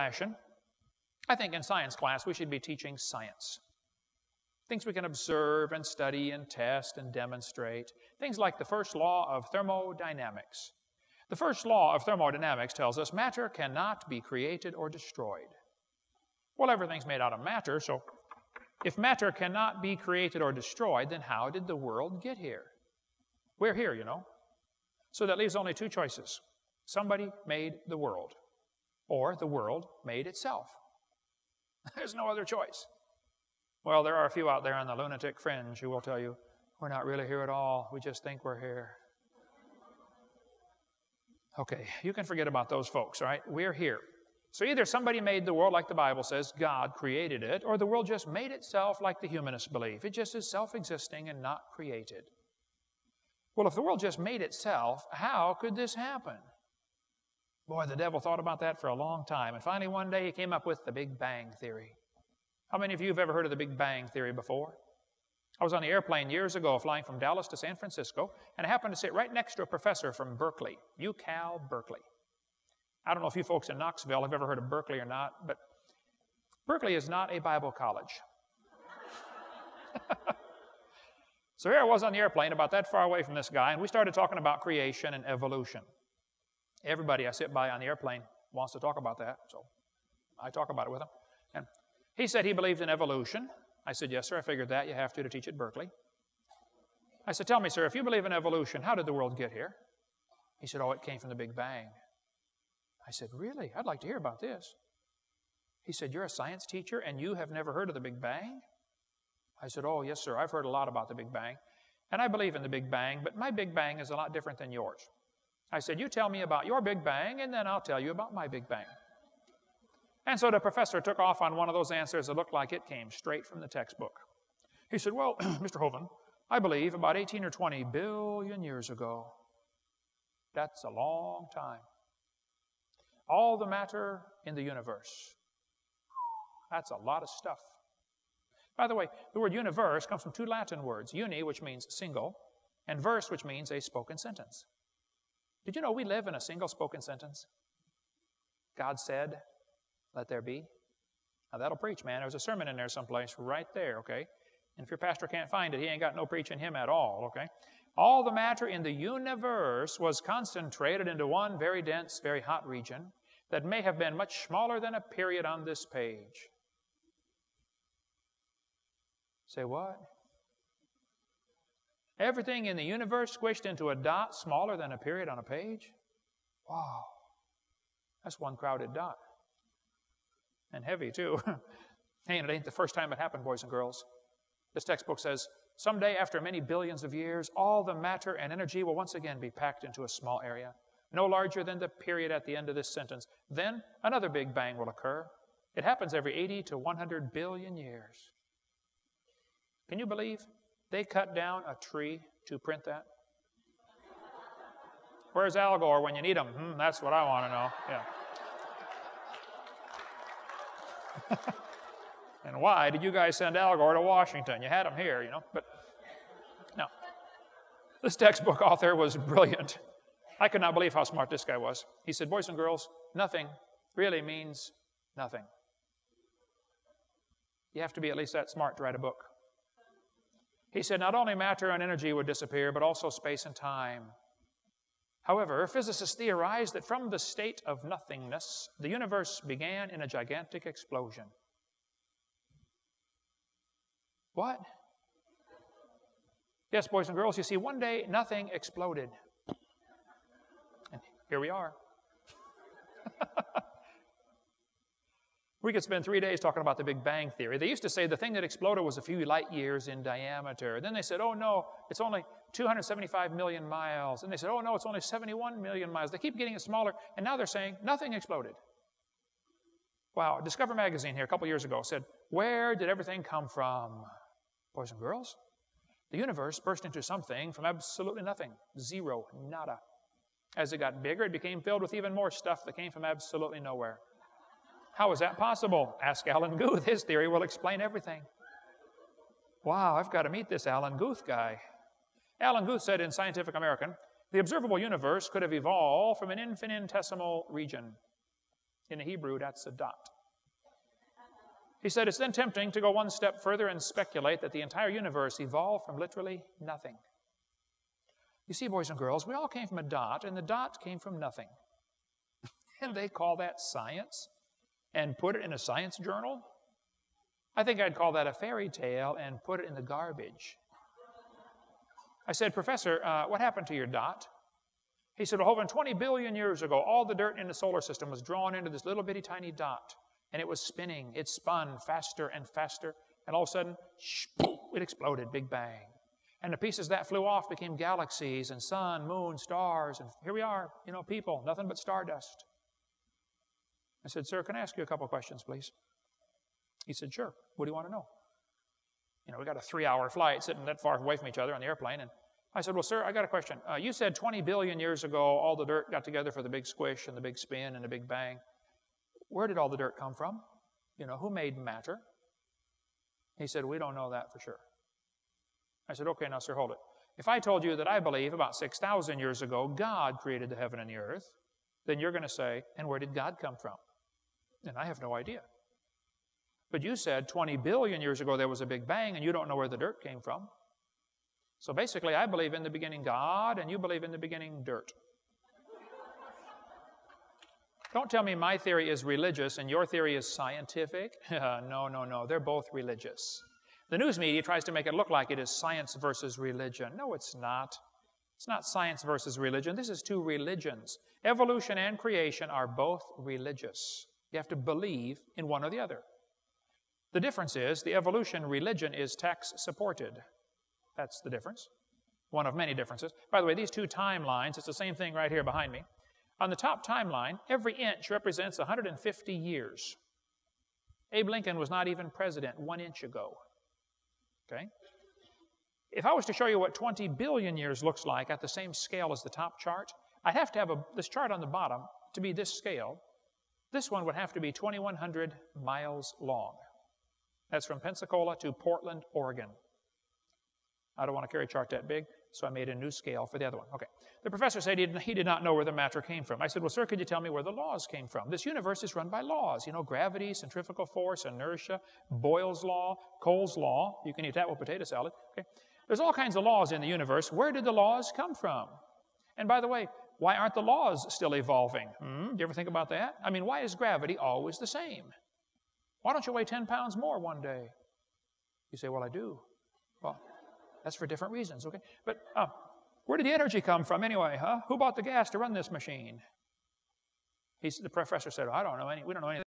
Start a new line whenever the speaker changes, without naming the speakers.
fashion, I think in science class we should be teaching science. Things we can observe and study and test and demonstrate. Things like the first law of thermodynamics. The first law of thermodynamics tells us matter cannot be created or destroyed. Well, everything's made out of matter, so if matter cannot be created or destroyed, then how did the world get here? We're here, you know. So that leaves only two choices. Somebody made the world, or the world made itself. There's no other choice. Well, there are a few out there on the lunatic fringe who will tell you, we're not really here at all. We just think we're here. Okay, you can forget about those folks, all right? We're here. So either somebody made the world like the Bible says, God created it, or the world just made itself like the humanists believe. It just is self-existing and not created. Well, if the world just made itself, how could this happen? Boy, the devil thought about that for a long time, and finally one day he came up with the Big Bang Theory. How many of you have ever heard of the Big Bang Theory before? I was on the airplane years ago flying from Dallas to San Francisco, and I happened to sit right next to a professor from Berkeley, UCal Berkeley. I don't know if you folks in Knoxville have ever heard of Berkeley or not, but Berkeley is not a Bible college. So here I was on the airplane about that far away from this guy, and we started talking about creation and evolution. Everybody I sit by on the airplane wants to talk about that, so I talk about it with him. And he said he believed in evolution. I said, yes, sir, I figured that. You have to teach at Berkeley. I said, tell me, sir, if you believe in evolution, how did the world get here? He said, oh, it came from the Big Bang. I said, really? I'd like to hear about this. He said, you're a science teacher and you have never heard of the Big Bang? I said, oh, yes, sir, I've heard a lot about the Big Bang. And I believe in the Big Bang, but my Big Bang is a lot different than yours. I said, you tell me about your Big Bang, and then I'll tell you about my Big Bang. And so the professor took off on one of those answers that looked like it came straight from the textbook. He said, well, Mr. Hovind, I believe about 18 or 20 billion years ago. That's a long time. All the matter in the universe. That's a lot of stuff. By the way, the word universe comes from two Latin words, uni, which means single, and verse, which means a spoken sentence. Did you know we live in a single spoken sentence? God said, let there be. Now that'll preach, man. There's a sermon in there someplace right there, okay? And if your pastor can't find it, he ain't got no preach in him at all, okay? All the matter in the universe was concentrated into one very dense, very hot region that may have been much smaller than a period on this page. Say what? Everything in the universe squished into a dot smaller than a period on a page? Wow. That's one crowded dot. And heavy, too. Hey, and it ain't the first time it happened, boys and girls. This textbook says, someday after many billions of years, all the matter and energy will once again be packed into a small area, no larger than the period at the end of this sentence. Then another Big Bang will occur. It happens every 80 to 100 billion years. Can you believe they cut down a tree to print that? Where's Al Gore when you need him? That's what I want to know. Yeah. And why did you guys send Al Gore to Washington? You had him here, you know. But no. This textbook author was brilliant. I could not believe how smart this guy was. He said, boys and girls, nothing really means nothing. You have to be at least that smart to write a book. He said not only matter and energy would disappear, but also space and time. However, physicists theorized that from the state of nothingness, the universe began in a gigantic explosion. What? Yes, boys and girls, you see, one day nothing exploded. And here we are. We could spend 3 days talking about the Big Bang Theory. They used to say the thing that exploded was a few light years in diameter. Then they said, oh no, it's only 275 million miles. And they said, oh no, it's only 71 million miles. They keep getting it smaller, and now they're saying nothing exploded. Wow, Discover magazine here a couple years ago said, where did everything come from? Boys and girls, the universe burst into something from absolutely nothing. Zero, nada. As it got bigger, it became filled with even more stuff that came from absolutely nowhere. How is that possible? Ask Alan Guth. His theory will explain everything. Wow, I've got to meet this Alan Guth guy. Alan Guth said in Scientific American, the observable universe could have evolved from an infinitesimal region. In the Hebrew, that's a dot. He said, it's then tempting to go one step further and speculate that the entire universe evolved from literally nothing. You see, boys and girls, we all came from a dot, and the dot came from nothing. And they call that science and put it in a science journal? I think I'd call that a fairy tale and put it in the garbage. I said, Professor, what happened to your dot? He said, well, over 20 billion years ago, all the dirt in the solar system was drawn into this little bitty tiny dot, and it was spinning. It spun faster and faster, and all of a sudden, it exploded, big bang. And the pieces that flew off became galaxies and sun, moon, stars, and here we are, people, nothing but stardust. I said, sir, can I ask you a couple of questions, please? He said, sure. What do you want to know? We got a 3-hour flight sitting that far away from each other on the airplane, and I said, well, sir, I got a question. You said 20 billion years ago, all the dirt got together for the big squish and the big spin and the big bang. Where did all the dirt come from? Who made matter? He said, we don't know that for sure. I said, okay, now, sir, hold it. If I told you that I believe about 6,000 years ago God created the heaven and the earth, then you're going to say, and where did God come from? And I have no idea. But you said 20 billion years ago there was a big bang, and you don't know where the dirt came from. So basically, I believe in the beginning God, and you believe in the beginning dirt. Don't tell me my theory is religious and your theory is scientific. No. They're both religious. The news media tries to make it look like it is science versus religion. No, it's not. It's not science versus religion. This is two religions. Evolution and creation are both religious. You have to believe in one or the other. The difference is the evolution religion is tax-supported. That's the difference. One of many differences. By the way, these two timelines, it's the same thing right here behind me. On the top timeline, every inch represents 150 years. Abe Lincoln was not even president 1 inch ago. Okay? If I was to show you what 20 billion years looks like at the same scale as the top chart, I'd have to have this chart on the bottom to be this scale. This one would have to be 2,100 miles long. That's from Pensacola to Portland, Oregon. I don't want to carry a chart that big, so I made a new scale for the other one. Okay. The professor said he did not know where the matter came from. I said, well, sir, could you tell me where the laws came from? This universe is run by laws. Gravity, centrifugal force, inertia, Boyle's law, Cole's law. You can eat that with potato salad. Okay. There's all kinds of laws in the universe. Where did the laws come from? And by the way, why aren't the laws still evolving? Do you ever think about that? I mean, why is gravity always the same? Why don't you weigh 10 pounds more one day? You say, well, I do. Well, that's for different reasons, okay? But where did the energy come from anyway, huh? Who bought the gas to run this machine? The professor said, I don't know we don't know anything.